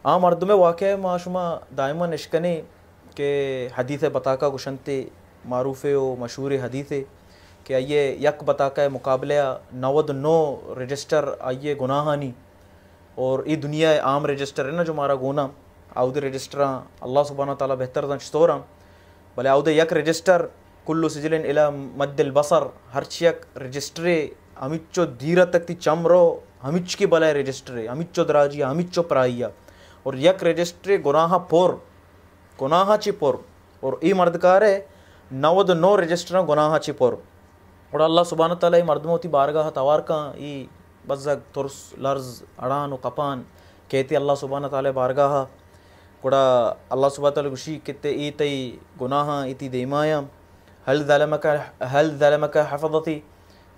आ मर्दुम वाक़ माशुमा दायमन इश्कने के हदीस बताका गुशनते मारूफ़ व मशहूर हदीस कि आइए यक बताका मुकाबले 99 रजिस्टर आइए गुनाहानी और ये दुनिया आम रजिस्टर है ना जो हमारा गुना आउद रजिस्टर अल्लाह सुब्हानहू व तआला बेहतर दंचतोरा भले आउद यक रजिस्टर कुल्लु सिजिलिन इला मद्दिल बसर हर चियक रजिस्ट्रे हमिच्चो धीरा तक ती चमरो हमिच की बलाय रजिस्ट्रे हमिच्चो दराजी हमिच्चो प्राइया और यक रजिस्ट्रे गुनाहा ची पोर और ई मर्दकार है 99 रजिस्टर गुनाहा ची पोर और अल्लाह सुब्हानहू व तआला मर्दमोती बारगाह तवार का ई बज़क तुर्स लर्ज अड़ान व कपान कहते अल्लाह सुब्हानहू व तआला बारगाह कुड़ा अल्लाह सुब्हानहू व तआला गुशी किते ई तई गुनाह इती देमाया हल ज़लमका हफ़ज़ती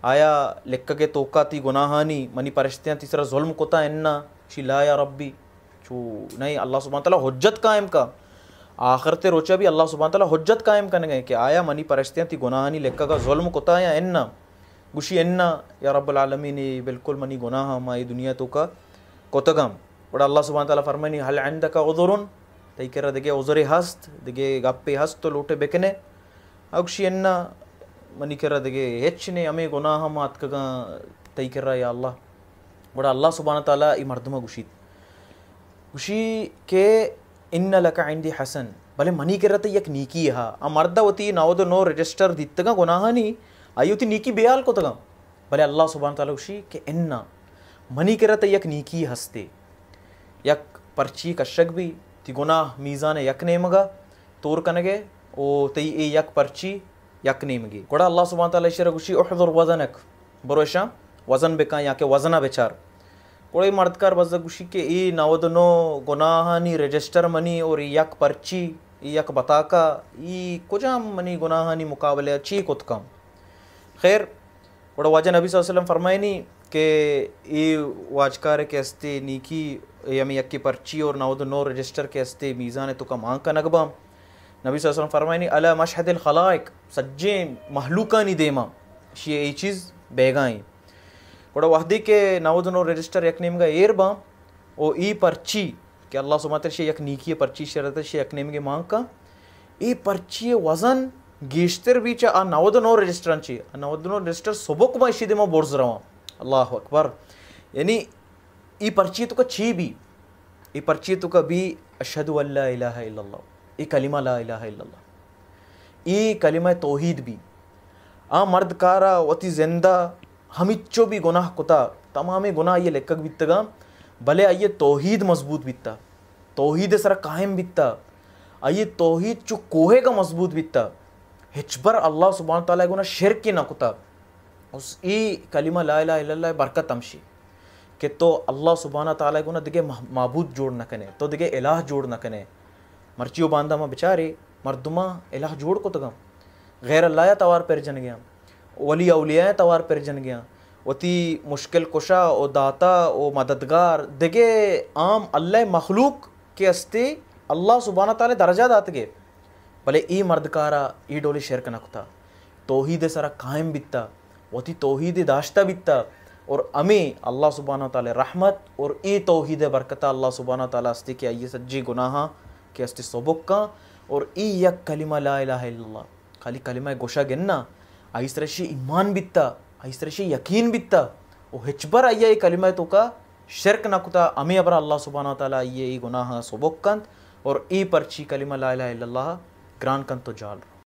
आया लिख के तोका ती गुनाहानी मनी परिश्तियाँ तीसरा जुल्म कोता इन्ना शिला या रब्बी चू नहीं अल्लाह सुब्हानहू व तआला हुज्जत कायम का आखिर ते रोचा भी अल्लाह सुब्हानहू व तआला हुज्जत कायम करने गए कि आया मनी परिश्तियाँ ती गुनाहानी लिख का जुल्म कोता या इन्ना गुशी इन्ना या रब्बुल आलमीन बिल्कुल मनी गुनाह माई दुनिया तो का कोतगम बड़ा अल्लाह सुब्हानहू व तआला फरमानी हल इंदका उज़ुरुन तई करा दिगे उज़ुरे हस्त दिगे गप्पे हस्त तो लोटे बेकने अगशी इन्ना मनी करा दिगे हेचने हमें गुनाह मात का तई करा या अल्लाह बड़ा अल्लाह सुब्हानहू व तआला ई मर्दमा गुशी के इन्ना लका इंदी हसन भले मनी करा तई एक नीकी हा आ मर्दा होती 9 रजिस्टर दित्तगा गुनाहानी आयुति नीकी बेयाल को तगम भले अल्लाह सुब्हानहू व तआला उशी के इन्ना मनी करत यक नीकी हस्ते यक पर्ची कशक भी ती गुनाह मीज़ान यक नेमगा तोर कनगे ओ तई ए यक पर्ची यक नेमगी गोड़ा अल्लाह सुब्हानहू व तआला इशरा उशी उहज़ुर वज़नक बरोशा वज़न बेका या के वज़ना बेचार कोई मर्दकार बज़क उशी के ए 99 गुनाहानी रजिस्टर मनी और यक पर्ची यक बताका ई कुजाम मनी गुनाहानी मुकाबले ची कुतकम खैर बड़ा वाजन नबी सल्लल्लाहु अलैहि वसल्लम फरमायनी के ये वाजकार के हस्ते नीकी यमी यक्की पर्ची और 99 रजिस्टर के हस्ते मीज़ान तो का मांग का नगबा नबी सल्लल्लाहु अलैहि वसल्लम फरमायनी अला मशहदिल खलाइक सज्जे महलूका नी देमा ये चीज़ बेगाई बड़ा वहदी के 99 रजिस्टर यकनीम का एर बा ओ ई पर्ची के अल्लाह सुब्हानहू व तआला यक नीकी पर्ची शरत शे यकनीम के मांग का ई पर्ची वज़न गेश्तर बीच आ 99 रजिस्टरांची 99 रजिस्टर सोबक माशी देमा बोर्ज रवा अल्लाह अकबर यानी ई पर्ची तो का छी भी ई पर्ची तो का भी अशहदु अल्ला इलाहा इल्लल्लाह ई कलिमा ला इलाहा इल्लल्लाह ई कलिमा तौहीद भी आ मर्दकारा वती जिंदा हमिच्चो भी गुनाह कुता तमाम गुनाह ये लेखक बित्तगा भले आइए तौहीद मजबूत बित्ता तौहीद सर कायम बित्ता आइए तौहीद चो कोहे का मजबूत बित्ता हिचबर अल्लाह सुब्हानहू व तआला गुना शिरक की नकुता उस ई कलिमा ला इलाहा इल्लल्लाह बरकत अमशी कि तो अल्लाह सुब्हानहू व तआला गुना दिगे माबूद जोड़ न कने तो दिगे इलाह जोड़ न कने मर्चियो बांधा मा बेचारे मर्दुमा इलाह जोड़ को तगम गैर अल्लाह तवार पर जन गया वली औलिया तवार पर जन गया वती मुश्किल कुशा ओ दाता ओ मददगार दिगे आम अल्लाह मखलूक के हस्ते अल्लाह सुब्हानहू व तआला दर्जा दात गे भले ई मर्दकारा ई डोली शिरक नकुता तौहीद सरा कायम बित्ता वती तौहीद दाश्ता बित्ता और अमी अल्लाह सुब्हानहू व तआला रहमत और ई तौहीद बरकता अल्लाह सुब्हानहू व तआला हस्ते के आइए सज्जी गुनाह के हस्ते सबक का और ई यक कलिमा ला इलाहा इल्लल्लाह खाली कलिमा गोशा गिनना आइस रशी ईमान बित्ता आइस रशी यकीन बित्ता ओ हिचबर आइए कलिमा तो का शिरक नकुता अमी अबर अल्लाह सुब्हानहू व तआला आइए ई गुनाह सबक कंत और ई पर्ची कलिमा ला इलाहा इल्लल्लाह ग्रान कंत तो जाल